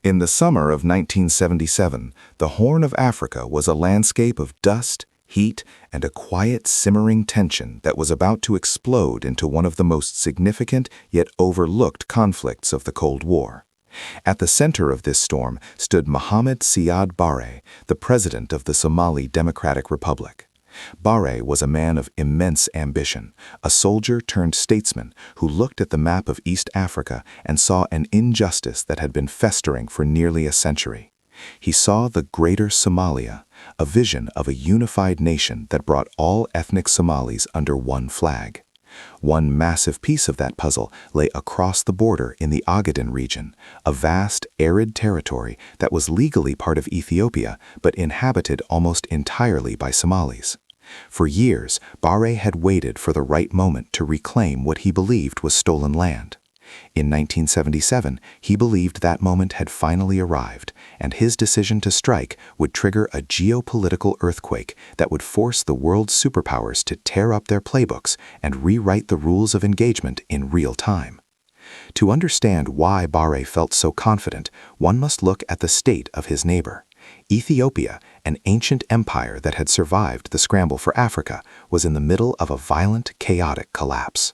In the summer of 1977, the Horn of Africa was a landscape of dust, heat, and a quiet, simmering tension that was about to explode into one of the most significant yet overlooked conflicts of the Cold War. At the center of this storm stood Mohammed Siad Barre, the president of the Somali Democratic Republic. Barre was a man of immense ambition, a soldier turned statesman who looked at the map of East Africa and saw an injustice that had been festering for nearly a century. He saw the Greater Somalia, a vision of a unified nation that brought all ethnic Somalis under one flag. One massive piece of that puzzle lay across the border in the Ogaden region, a vast, arid territory that was legally part of Ethiopia but inhabited almost entirely by Somalis. For years, Barre had waited for the right moment to reclaim what he believed was stolen land. In 1977, he believed that moment had finally arrived, and his decision to strike would trigger a geopolitical earthquake that would force the world's superpowers to tear up their playbooks and rewrite the rules of engagement in real time. To understand why Barre felt so confident, one must look at the state of his neighbor. Ethiopia, an ancient empire that had survived the scramble for Africa, was in the middle of a violent, chaotic collapse.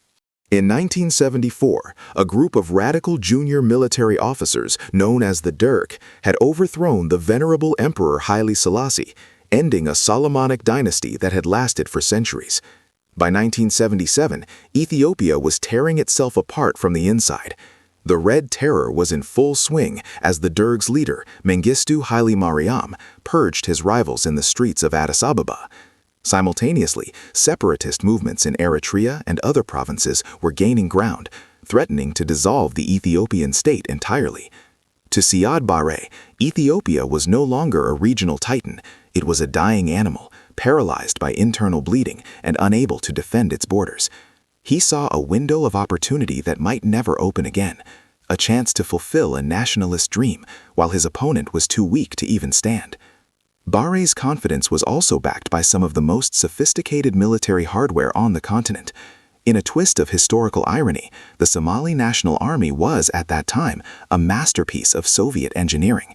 In 1974, a group of radical junior military officers, known as the Dirk, had overthrown the venerable Emperor Haile Selassie, ending a Solomonic dynasty that had lasted for centuries. By 1977, Ethiopia was tearing itself apart from the inside. The Red Terror was in full swing as the Derg's leader, Mengistu Haile Mariam, purged his rivals in the streets of Addis Ababa. Simultaneously, separatist movements in Eritrea and other provinces were gaining ground, threatening to dissolve the Ethiopian state entirely. To Siad Barre, Ethiopia was no longer a regional titan. It was a dying animal, paralyzed by internal bleeding and unable to defend its borders. He saw a window of opportunity that might never open again, a chance to fulfill a nationalist dream while his opponent was too weak to even stand. Barre's confidence was also backed by some of the most sophisticated military hardware on the continent. In a twist of historical irony, the Somali National Army was, at that time, a masterpiece of Soviet engineering.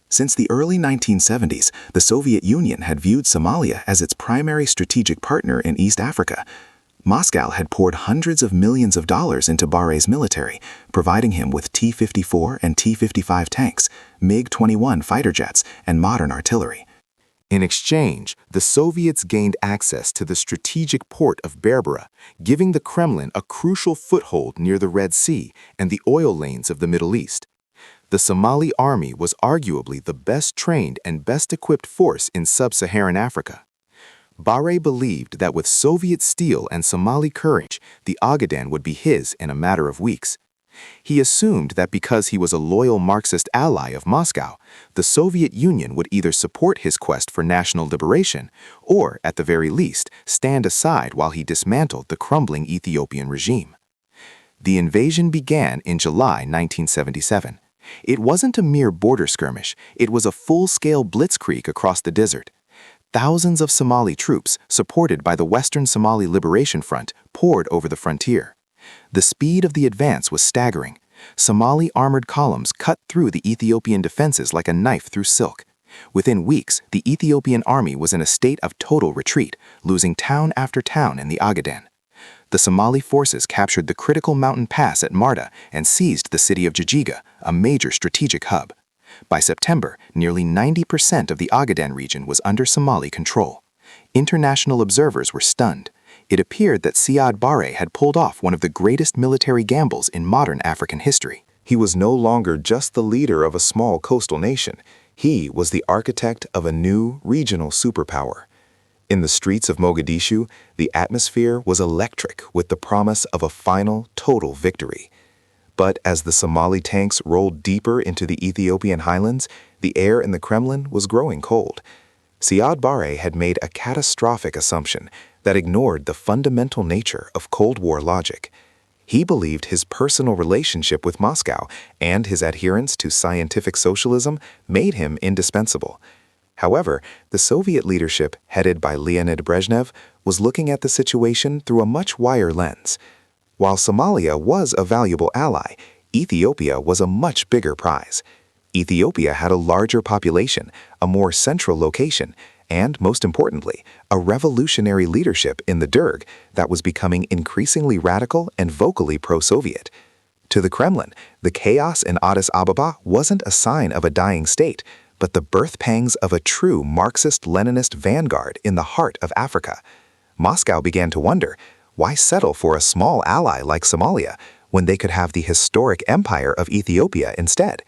Since the early 1970s, the Soviet Union had viewed Somalia as its primary strategic partner in East Africa. Moscow had poured hundreds of millions of dollars into Barre's military, providing him with T-54 and T-55 tanks, MiG-21 fighter jets, and modern artillery. In exchange, the Soviets gained access to the strategic port of Berbera, giving the Kremlin a crucial foothold near the Red Sea and the oil lanes of the Middle East. The Somali army was arguably the best trained and best equipped force in sub-Saharan Africa. Barre believed that with Soviet steel and Somali courage, the Ogaden would be his in a matter of weeks. He assumed that because he was a loyal Marxist ally of Moscow, the Soviet Union would either support his quest for national liberation or, at the very least, stand aside while he dismantled the crumbling Ethiopian regime. The invasion began in July 1977. It wasn't a mere border skirmish, it was a full-scale blitzkrieg across the desert. Thousands of Somali troops, supported by the Western Somali Liberation Front, poured over the frontier. The speed of the advance was staggering. Somali armored columns cut through the Ethiopian defenses like a knife through silk. Within weeks, the Ethiopian army was in a state of total retreat, losing town after town in the Ogaden. The Somali forces captured the critical mountain pass at Marda and seized the city of Jijiga, a major strategic hub. By September, nearly 90% of the Ogaden region was under Somali control. International observers were stunned. It appeared that Siad Barre had pulled off one of the greatest military gambles in modern African history. He was no longer just the leader of a small coastal nation. He was the architect of a new regional superpower. In the streets of Mogadishu, the atmosphere was electric with the promise of a final, total victory. But as the Somali tanks rolled deeper into the Ethiopian highlands, the air in the Kremlin was growing cold. Siad Barre had made a catastrophic assumption that ignored the fundamental nature of Cold War logic. He believed his personal relationship with Moscow and his adherence to scientific socialism made him indispensable. However, the Soviet leadership, headed by Leonid Brezhnev, was looking at the situation through a much wider lens. While Somalia was a valuable ally, Ethiopia was a much bigger prize. Ethiopia had a larger population, a more central location, and, most importantly, a revolutionary leadership in the Derg that was becoming increasingly radical and vocally pro-Soviet. To the Kremlin, the chaos in Addis Ababa wasn't a sign of a dying state, but the birth pangs of a true Marxist-Leninist vanguard in the heart of Africa. Moscow began to wonder, why settle for a small ally like Somalia when they could have the historic empire of Ethiopia instead?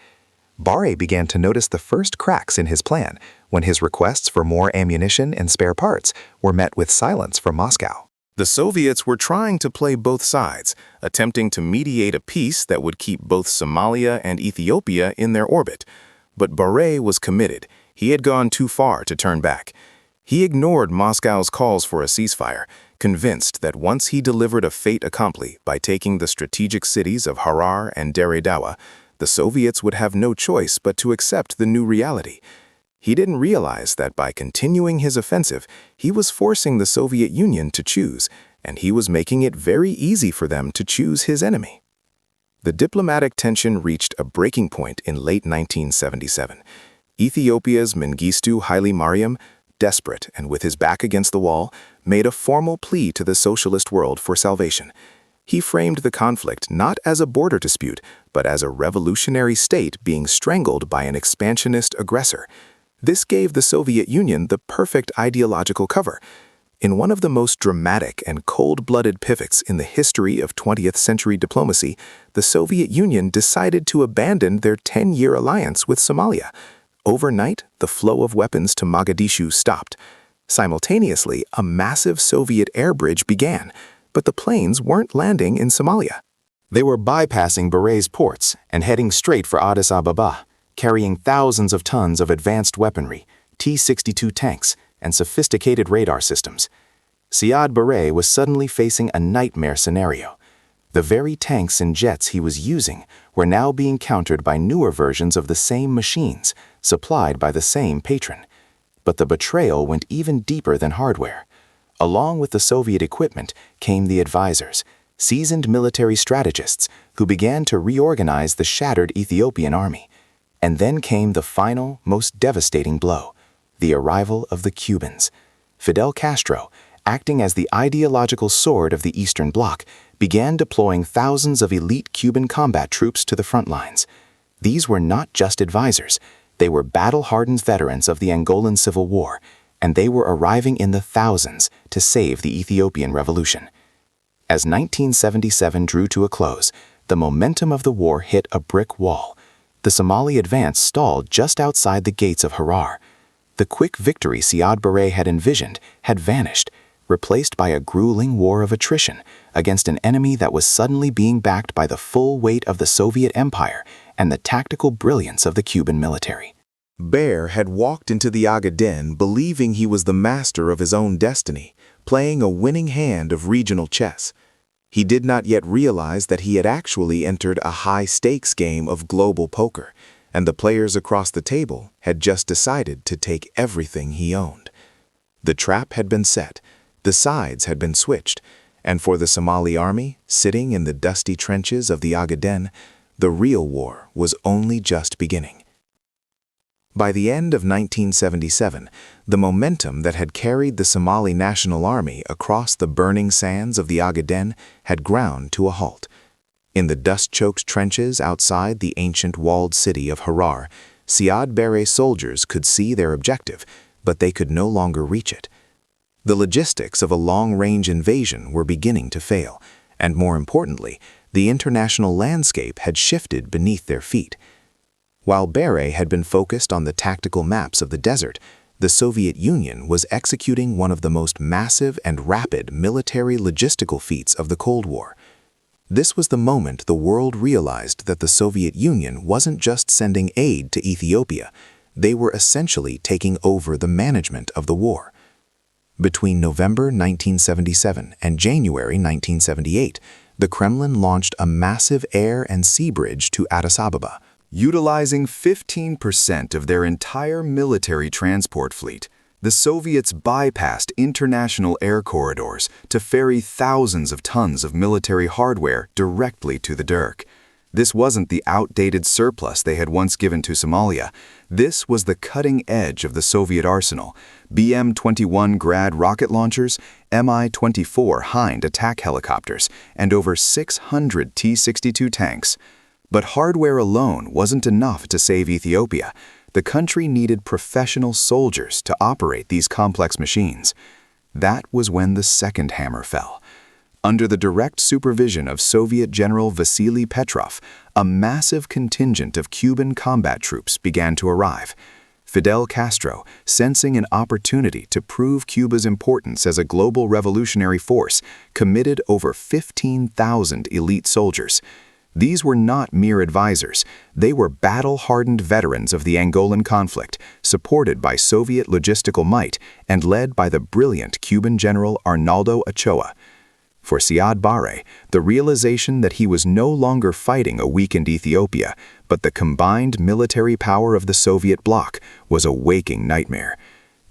Barre began to notice the first cracks in his plan when his requests for more ammunition and spare parts were met with silence from Moscow. The Soviets were trying to play both sides, attempting to mediate a peace that would keep both Somalia and Ethiopia in their orbit. But Barre was committed. He had gone too far to turn back. He ignored Moscow's calls for a ceasefire, convinced that once he delivered a fait accompli by taking the strategic cities of Harar and Dere Dawa, the Soviets would have no choice but to accept the new reality. He didn't realize that by continuing his offensive, he was forcing the Soviet Union to choose, and he was making it very easy for them to choose his enemy. The diplomatic tension reached a breaking point in late 1977. Ethiopia's Mengistu Haile Mariam, desperate and with his back against the wall, made a formal plea to the socialist world for salvation. He framed the conflict not as a border dispute, but as a revolutionary state being strangled by an expansionist aggressor. This gave the Soviet Union the perfect ideological cover. In one of the most dramatic and cold-blooded pivots in the history of 20th century diplomacy, the Soviet Union decided to abandon their 10-year alliance with Somalia. Overnight, the flow of weapons to Mogadishu stopped. Simultaneously, a massive Soviet air bridge began, but the planes weren't landing in Somalia. They were bypassing Barre's ports and heading straight for Addis Ababa, carrying thousands of tons of advanced weaponry, T-62 tanks, and sophisticated radar systems. Siad Barre was suddenly facing a nightmare scenario. The very tanks and jets he was using were now being countered by newer versions of the same machines, supplied by the same patron. But the betrayal went even deeper than hardware. Along with the Soviet equipment came the advisors, seasoned military strategists who began to reorganize the shattered Ethiopian army. And then came the final, most devastating blow, the arrival of the Cubans. Fidel Castro, acting as the ideological sword of the Eastern Bloc, began deploying thousands of elite Cuban combat troops to the front lines. These were not just advisors. They were battle-hardened veterans of the Angolan Civil War, and they were arriving in the thousands to save the Ethiopian Revolution. As 1977 drew to a close, the momentum of the war hit a brick wall. The Somali advance stalled just outside the gates of Harar. The quick victory Siad Barre had envisioned had vanished, replaced by a grueling war of attrition against an enemy that was suddenly being backed by the full weight of the Soviet Empire and the tactical brilliance of the Cuban military. Barre had walked into the Ogaden believing he was the master of his own destiny, playing a winning hand of regional chess. He did not yet realize that he had actually entered a high-stakes game of global poker, and the players across the table had just decided to take everything he owned. The trap had been set, the sides had been switched, and for the Somali army, sitting in the dusty trenches of the Ogaden, the real war was only just beginning. By the end of 1977, the momentum that had carried the Somali National Army across the burning sands of the Ogaden had ground to a halt. In the dust-choked trenches outside the ancient walled city of Harar, Siad Barre's soldiers could see their objective, but they could no longer reach it. The logistics of a long-range invasion were beginning to fail, and more importantly, the international landscape had shifted beneath their feet. While Barre had been focused on the tactical maps of the desert, the Soviet Union was executing one of the most massive and rapid military logistical feats of the Cold War. This was the moment the world realized that the Soviet Union wasn't just sending aid to Ethiopia, they were essentially taking over the management of the war. Between November 1977 and January 1978, the Kremlin launched a massive air and sea bridge to Addis Ababa. Utilizing 15% of their entire military transport fleet, the Soviets bypassed international air corridors to ferry thousands of tons of military hardware directly to the Derg. This wasn't the outdated surplus they had once given to Somalia. This was the cutting edge of the Soviet arsenal: BM-21 Grad rocket launchers, Mi-24 Hind attack helicopters, and over 600 T-62 tanks. But hardware alone wasn't enough to save Ethiopia. The country needed professional soldiers to operate these complex machines. That was when the second hammer fell. Under the direct supervision of Soviet General Vasily Petrov, a massive contingent of Cuban combat troops began to arrive. Fidel Castro, sensing an opportunity to prove Cuba's importance as a global revolutionary force, committed over 15,000 elite soldiers. These were not mere advisors. They were battle-hardened veterans of the Angolan conflict, supported by Soviet logistical might and led by the brilliant Cuban general Arnaldo Ochoa. For Siad Barre, the realization that he was no longer fighting a weakened Ethiopia, but the combined military power of the Soviet bloc, was a waking nightmare.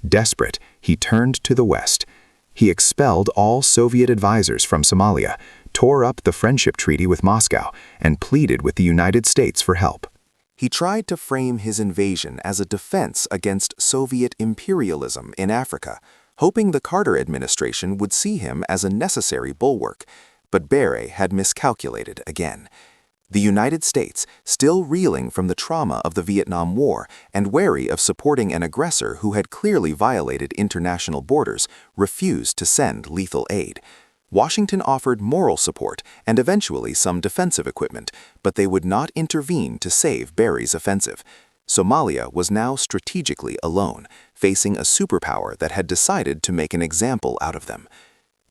Desperate, he turned to the West. He expelled all Soviet advisors from Somalia, tore up the friendship treaty with Moscow, and pleaded with the United States for help. He tried to frame his invasion as a defense against Soviet imperialism in Africa, hoping the Carter administration would see him as a necessary bulwark. But Barre had miscalculated again. The United States, still reeling from the trauma of the Vietnam War and wary of supporting an aggressor who had clearly violated international borders, refused to send lethal aid. Washington offered moral support and eventually some defensive equipment, but they would not intervene to save Barre's offensive. Somalia was now strategically alone, facing a superpower that had decided to make an example out of them.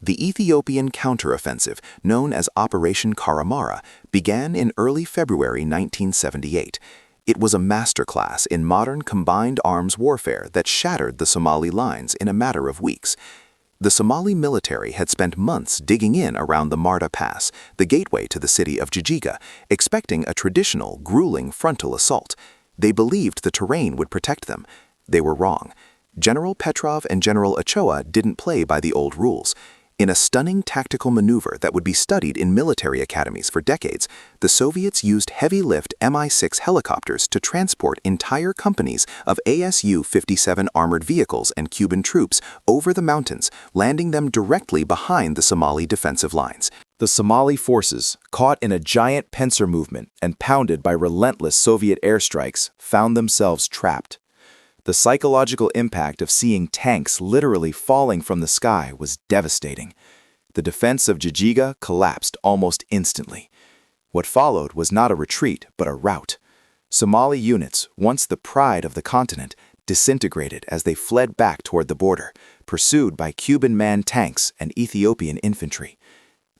The Ethiopian counteroffensive, known as Operation Karamara, began in early February 1978. It was a masterclass in modern combined arms warfare that shattered the Somali lines in a matter of weeks. The Somali military had spent months digging in around the Marta Pass, the gateway to the city of Jijjiga, expecting a traditional, grueling frontal assault. They believed the terrain would protect them. They were wrong. General Petrov and General Ochoa didn't play by the old rules. In a stunning tactical maneuver that would be studied in military academies for decades, the Soviets used heavy-lift Mi-6 helicopters to transport entire companies of ASU-57 armored vehicles and Cuban troops over the mountains, landing them directly behind the Somali defensive lines. The Somali forces, caught in a giant pincer movement and pounded by relentless Soviet airstrikes, found themselves trapped. The psychological impact of seeing tanks literally falling from the sky was devastating. The defense of Jijjiga collapsed almost instantly. What followed was not a retreat, but a rout. Somali units, once the pride of the continent, disintegrated as they fled back toward the border, pursued by Cuban manned tanks and Ethiopian infantry.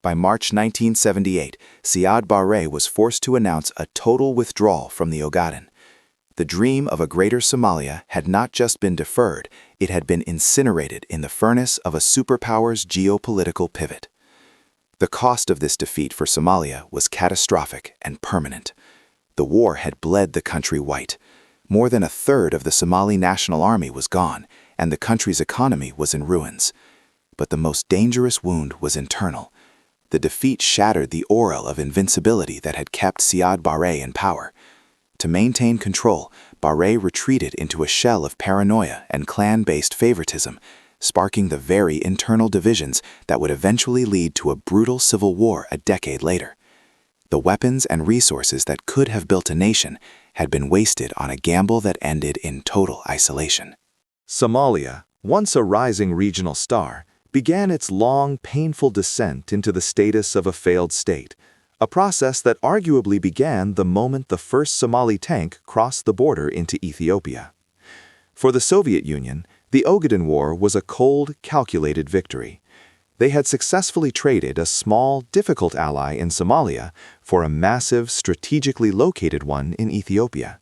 By March 1978, Siad Barre was forced to announce a total withdrawal from the Ogaden. The dream of a greater Somalia had not just been deferred, it had been incinerated in the furnace of a superpower's geopolitical pivot. The cost of this defeat for Somalia was catastrophic and permanent. The war had bled the country white. More than a third of the Somali National Army was gone, and the country's economy was in ruins. But the most dangerous wound was internal. The defeat shattered the aura of invincibility that had kept Siad Barre in power. To maintain control, Barre retreated into a shell of paranoia and clan-based favoritism, sparking the very internal divisions that would eventually lead to a brutal civil war a decade later. The weapons and resources that could have built a nation had been wasted on a gamble that ended in total isolation. Somalia, once a rising regional star, began its long, painful descent into the status of a failed state, a process that arguably began the moment the first Somali tank crossed the border into Ethiopia. For the Soviet Union, the Ogaden War was a cold, calculated victory. They had successfully traded a small, difficult ally in Somalia for a massive, strategically located one in Ethiopia.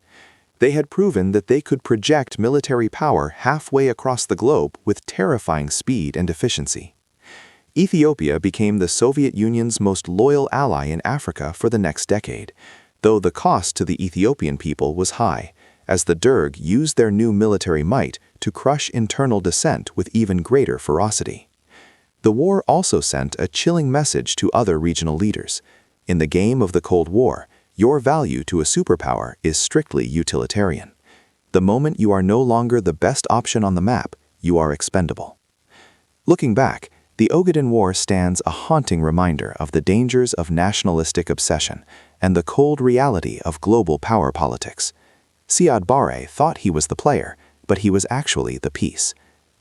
They had proven that they could project military power halfway across the globe with terrifying speed and efficiency. Ethiopia became the Soviet Union's most loyal ally in Africa for the next decade, though the cost to the Ethiopian people was high, as the Derg used their new military might to crush internal dissent with even greater ferocity. The war also sent a chilling message to other regional leaders. In the game of the Cold War, Your value to a superpower is strictly utilitarian. The moment you are no longer the best option on the map, you are expendable. Looking back, the Ogaden War stands a haunting reminder of the dangers of nationalistic obsession and the cold reality of global power politics. Siad Barre thought he was the player, but he was actually the piece.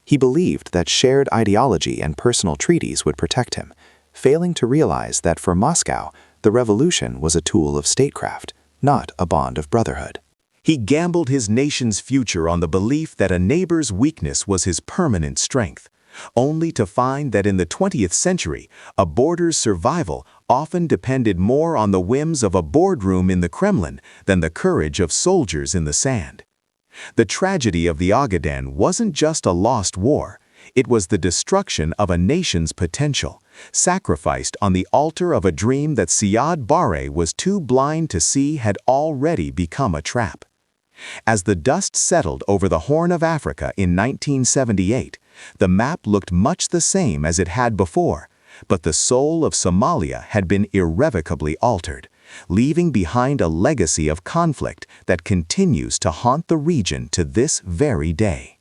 He believed that shared ideology and personal treaties would protect him, failing to realize that for Moscow, the revolution was a tool of statecraft, not a bond of brotherhood. He gambled his nation's future on the belief that a neighbor's weakness was his permanent strength, only to find that in the 20th century, a border's survival often depended more on the whims of a boardroom in the Kremlin than the courage of soldiers in the sand. The tragedy of the Ogaden wasn't just a lost war, it was the destruction of a nation's potential, sacrificed on the altar of a dream that Siad Barre was too blind to see had already become a trap. As the dust settled over the Horn of Africa in 1978, the map looked much the same as it had before, but the soul of Somalia had been irrevocably altered, leaving behind a legacy of conflict that continues to haunt the region to this very day.